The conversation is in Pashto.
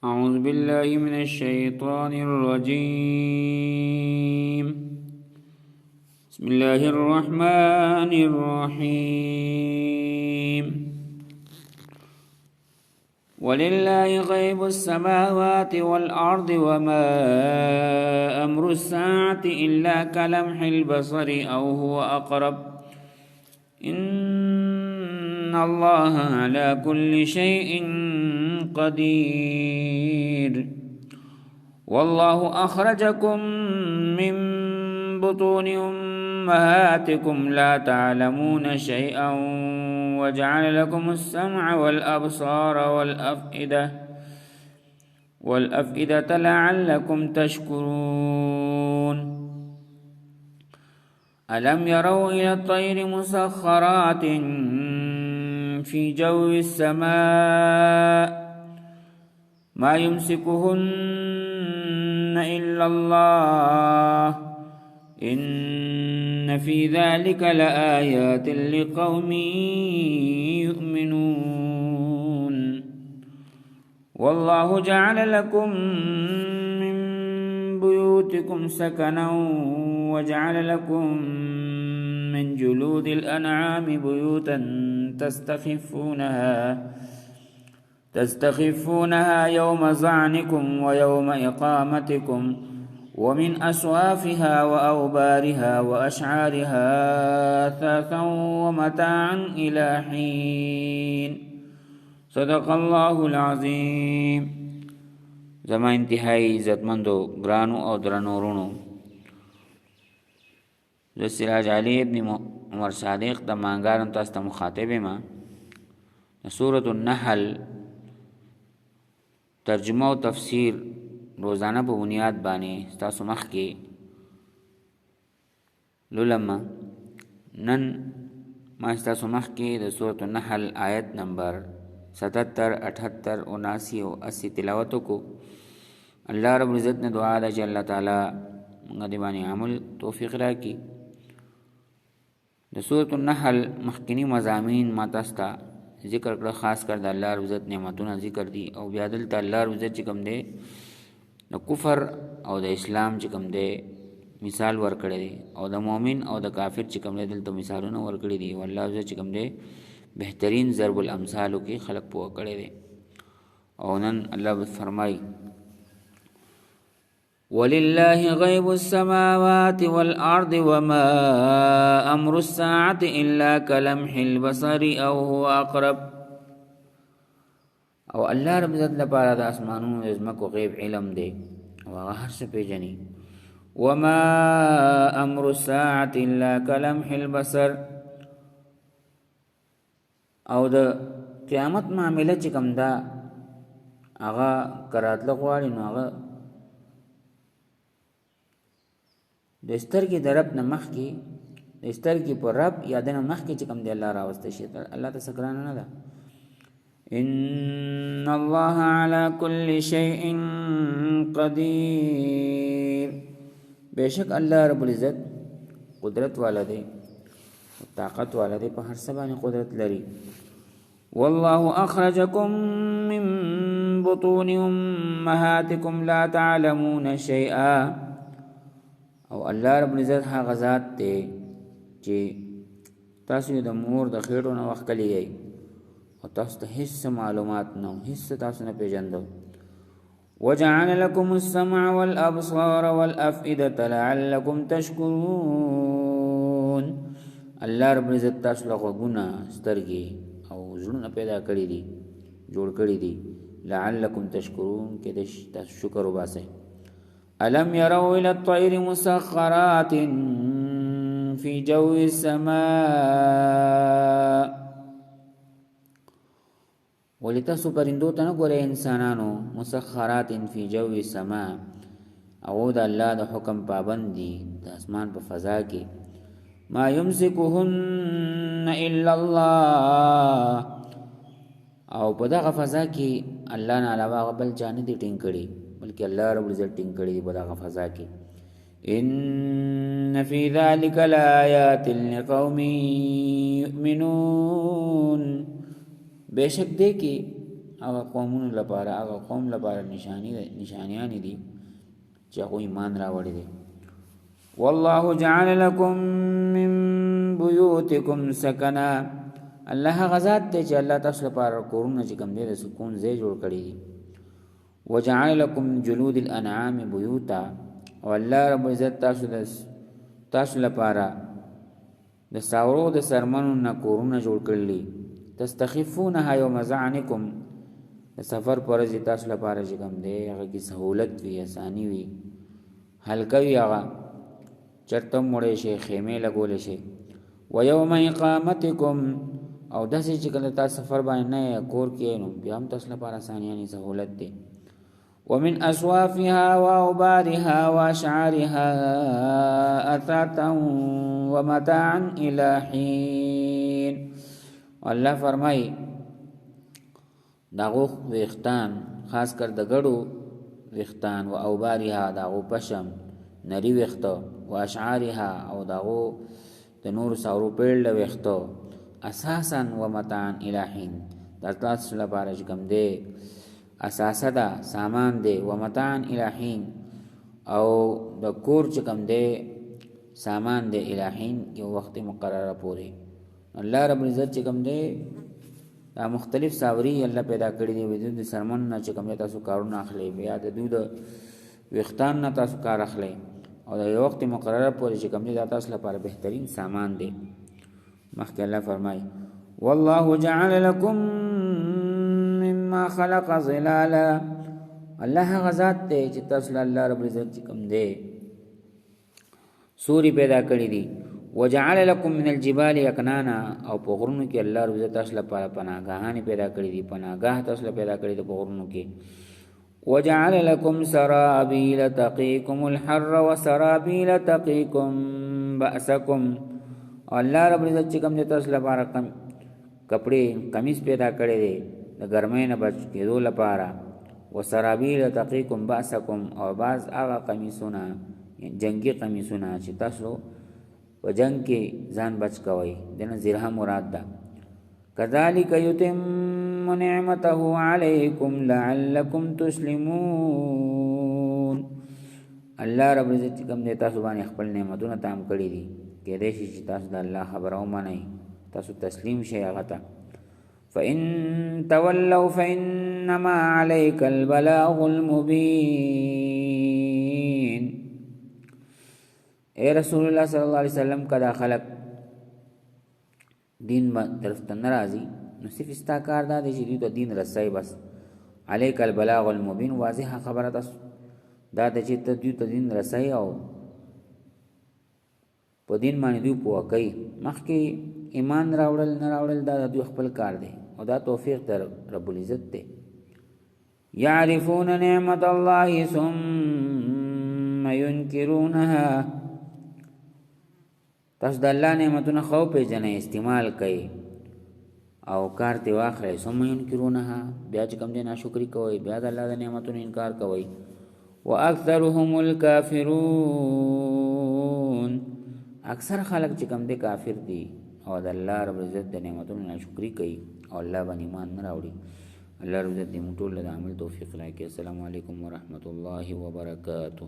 أعوذ بالله من الشيطان الرجيم. بسم الله الرحمن الرحيم. ولله غيب السماوات والأرض وما أمر الساعة إلا كلمح البصر أو هو أقرب إن الله على كل شيء قدير. والله أخرجكم من بطون أمهاتكم لا تعلمون شيئا وجعل لكم السمع والأبصار والأفئدة لعلكم تشكرون. ألم يروا إلى الطير مسخرات في جو السماء ما يمسكهن إلا الله إن في ذلك لآيات لقوم يؤمنون. والله جعل لكم من بيوتكم سكنا وجعل لكم من جلود الأنعام بيوتا تستخفونها يوم ظعنكم ويوم إقامتكم ومن أصوافها وأوبارها وأشعارها أثاثا ومتاعا إلى حين. صدق الله العظيم. زما انتهائی عزتمندو گرانو او درنو رونو، زه سراج علي ابن عمر صادق د مانګارم تاسو ته مخاطب ما سورۃ النحل ترجمه او تفسیر روزانه په بنیاد باندې تاسو مخ کې لولما نن ما تاسو مخ کې د سورۃ النحل آیت نمبر 77 78 79 او 80 تلاوت کو. الله رب العزت نے دعا ده چې الله تعالی موږ دې باندې عمل توفیق راکړي. د سورۃ النحل مخکنی مضامین ما تاسو ته ذکر کړه، خاص کر د الله رب عزت نعمتونه ذکر دي او بیا دلته الله رب عزت چې کوم دی د کفر او د اسلام چې کوم دی مثال ورکړی دی او د مؤمن او د کافر چې کوم دی دلته مثالونه ورکړي دي. والله عزت چې کوم دی بهترین ضرب الامثال کې خلق پوه کړی دی. او نن الله فرمای ولله غیب السماوات والارض وما امر الساعه الا كلمح البصر او هو اقرب. او الله رب عزت لپاره د اسمانونو د زمکو غیب علم دی او هغه هر څه پیژني. وما امر الساعه الا كلمح البصر، او د قیامت معاملې چې کوم دا هغه کراتله غواړي نو هغه د سترګې د رب نه مخ کې د سترګې په رب یا د نه مخ کې چې کوم دی الله راوسته شي الله ته سکرانه نه ده. ان الله على كل شيء قدير، بیشک الله رب العزت قدرت والا دی، طاقت والا دی، په هر څه باندې قدرت لري. والله اخرجكم من بطون امهاتكم لا تعلمون شيئا. او الله رب العزت هغه ذات دی چې تاسو د مور د خېټو نه وکړی یې او تاسو ته هیڅ معلومات نه هیڅ تاسو نه پیژندو. وجعل لكم السمع والابصار والافئده لعلكم تشكرون. الله رب العزت تاسو له غوونه سترګې او زړونه پیدا کړی دي، جوړ کړی دي لعلكم تشكرون کې د تاسو شکر وباسئ. ألم يروا إلى الطير مسخرات في جو السماء. ولتاسو پرندو ته نه ګورئ انسانانو، مسخرات فی جو السماء، او د الله د حکم پابند دي د اسمان په فضا کې. ما يمسكهن الا الله، او په دغه فضا کې الله نه علاوه بل چا نه دي ټینګ کړي بلکې الله رب العزت ټینګ کړي دی په دغه فضا کې. ان فی ذلک لآیات لقوم یؤمنون، بیشک دې کې هغه قومونو لپاره هغه قوم لپاره نشانیان دي چې هغه ایمان راوړي دي. والله جعل لكم من بيوتكم سكنا، الله غزاد ته چې الله تاسو لپاره کورونه چې کوم دي د سکون ځای جوړ کړی دي. وجعل لكم جلود الانعام بيوتا، والله رب عزت تاسو لپاره د ساورو د سرمنو نه کورونه جوړ کړلی. تستخفونها يوم ظعنكم، د سفر پر ځای تاسو لپاره چې کوم دی هغه کی سہولت وی، اسانی وی، هلکه وی، هغه چرته مړې شي، خیمه لګول شي. ويوم اقامتكم، او داسې چې کله تاسو سفر باندې نه کور کې نو بیا هم تاسو لپاره اسانیانی سہولت دی. ومن اصوافها واوبارها واشعارها اثاثا ومتاعا الى حين، الله فرمای داغو وختان خاص کر د غړو وختان او اوبارها داغو پشم نری وختو، واشعارها او داغو د نور ساورو پیړل وختو، اساسا ومتاعا الى حين، دا تاسو لپاره کوم دی اساسه دا سامان دی، ومتاعا الى حين، او د کور چې کوم دی سامان دی الى حين، یو وخت مقرره پوری. الله رب العزت چې کوم دی دا مختلف ساوري الله پیدا کړی دی، وجود سرمن نه چې کوم تاسو کارونه اخلي، بیا د دوی د وختان نه تاسو کار اخلي، او د یو وخت مقرره پوری چې کوم دی تاسو لپاره بهترین سامان دی. مخکې الله فرمای والله جعل لكم مما خلق ظلالا، الله غزاد ته چې تاسو الله رب العزت کوم دی سوري پیدا کړی دي. وجعل لكم من الجبال اكنانا، او په غرونو کې الله رب عزت تاسو لپاره پناهګاهان پیدا کړی دي، پناهګاه تاسو لپاره پیدا کړی دي په غرونو کې. وجعل لكم سرابيل تقيكم الحر وسرابيل تقيكم بأسكم، الله رب عزت چې کوم دي تاسو لپاره کپڑے قمیص پیدا کړی دي د ګرمۍ نه بچ کېدو لپاره. وسرابيل تقيكم بأسكم، او بعض هغه قمیصونه جنگي قمیصونه چې تاسو په جنگ کې ځان بچ کوي، دنه زرها مراد ده. كذلك يتم نعمته عليكم لعلكم تسلمون، الله رب عزت کوم دې تاسو باندې خپل نعمتونه تام کړی دي، کې دې چې تاسو د الله خبرو مانی، تاسو تسلیم شئ هغه ته. فإن تولوا فإنما عليك البلاغ المبين، اے رسول الله صلی الله علیه وسلم کدا خلق دین با طرف ته ناراضي نو صرف استاکار دا دي چې دین رسای، بس عليك البلاغ المبين، واضح خبره تاسو دا د چې ته دین رسای او په دین باندې دوی پوه کوي. مخکې ایمان راوړل نه راوړل دا دوی خپل کار دی، او دا توفیق در رب العزت دی. يعرفون نعمت الله ثم ينكرونها، تاسو د الله نعمتونه خو پیژنئ، استعمال کوي او کار ته واخلئ. ثم ينكرونها، بیا چې کوم دي ناشکری کوي، بیا د الله د نعمتونو انکار کوي. واكثرهم الكافرون، اکثر خلق چې کوم دي کافر دي او د الله رب عزت د نعمتونو ناشکری کوي او الله باندې ایمان نه راوړي. الله رب عزت دې موږ ټول له عمل توفیق راکړي. السلام علیکم ورحمت الله وبرکاته.